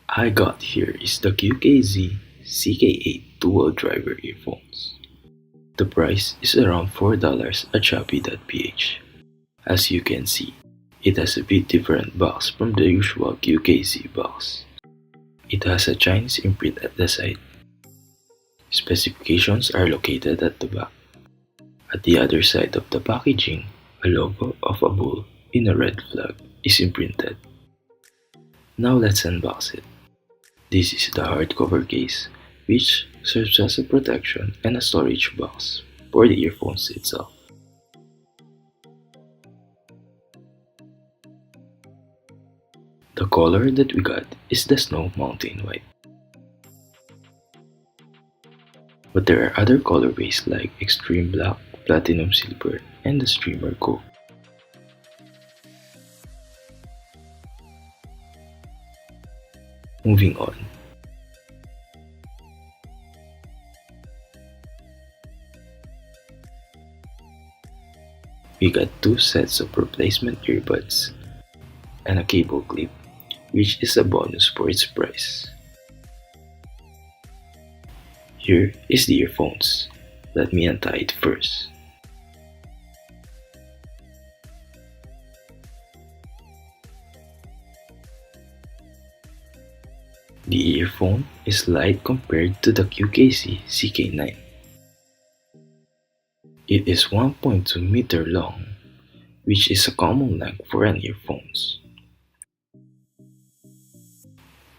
I got here is the QKZ CK8 dual driver earphones. The price is around $4 at Shopee.ph. As you can see, it has a bit different box from the usual QKZ box. It has a Chinese imprint at the side. Specifications are located at the back. At the other side of the packaging, a logo of a bull in a red flag is imprinted. Now let's unbox it. This is the hardcover case, which serves as a protection and a storage box for the earphones itself. The color that we got is the Snow Mountain White. But there are other colorways like Extreme Black, Platinum Silver, and the Streamer Gold. Moving on. We got two sets of replacement earbuds and a cable clip, which is a bonus for its price. Here is the earphones. Let me untie it first. The earphone is light compared to the QKZ CK9. It is 1.2 meter long, which is a common length for an earphones.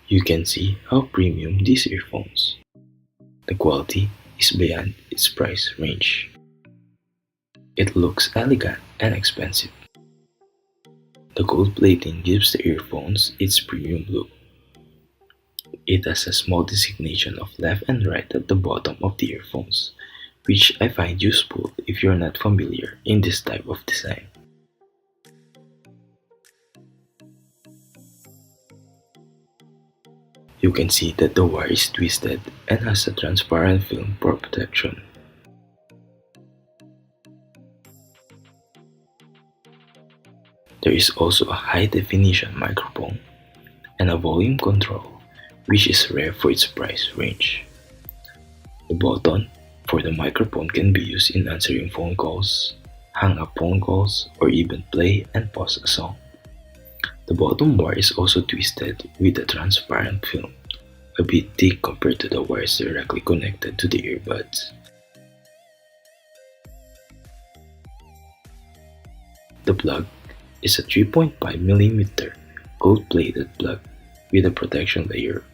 You can see how premium these earphones. The quality is beyond its price range. It looks elegant and expensive. The gold plating gives the earphones its premium look. It has a small designation of left and right at the bottom of the earphones, which I find useful if you're not familiar in this type of design. You can see that the wire is twisted and has a transparent film for protection. There is also a high-definition microphone and a volume control, which is rare for its price range. The button for the microphone can be used in answering phone calls, hang up phone calls, or even play and pause a song. The bottom wire is also twisted with a transparent film, a bit thick compared to the wires directly connected to the earbuds. The plug is a 3.5mm gold-plated plug with a protection layer.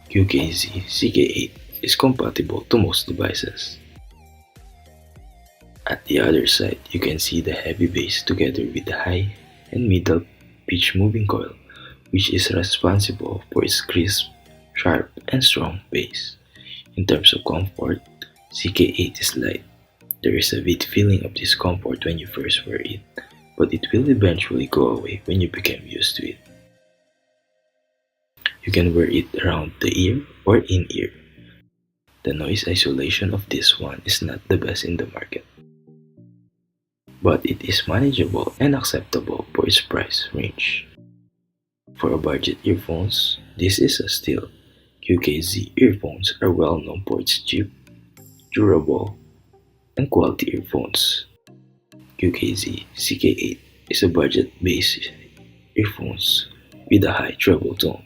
QKZ CK8 is compatible to most devices. At the other side, you can see the heavy bass together with the high and middle pitch moving coil, which is responsible for its crisp, sharp, and strong bass. In terms of comfort, CK8 is light. There is a bit feeling of discomfort when you first wear it, but it will eventually go away when you become used to it. You can wear it around the ear or in-ear. The noise isolation of this one is not the best in the market, but it is manageable and acceptable for its price range. For a budget earphones, this is a steal. QKZ earphones are well known for its cheap, durable, and quality earphones. QKZ CK8 is a budget-based earphones with a high treble tone.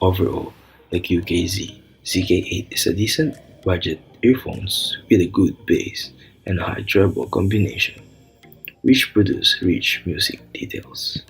Overall, the QKZ CK8 is a decent budget earphones with a good bass and a high treble combination, which produce rich music details.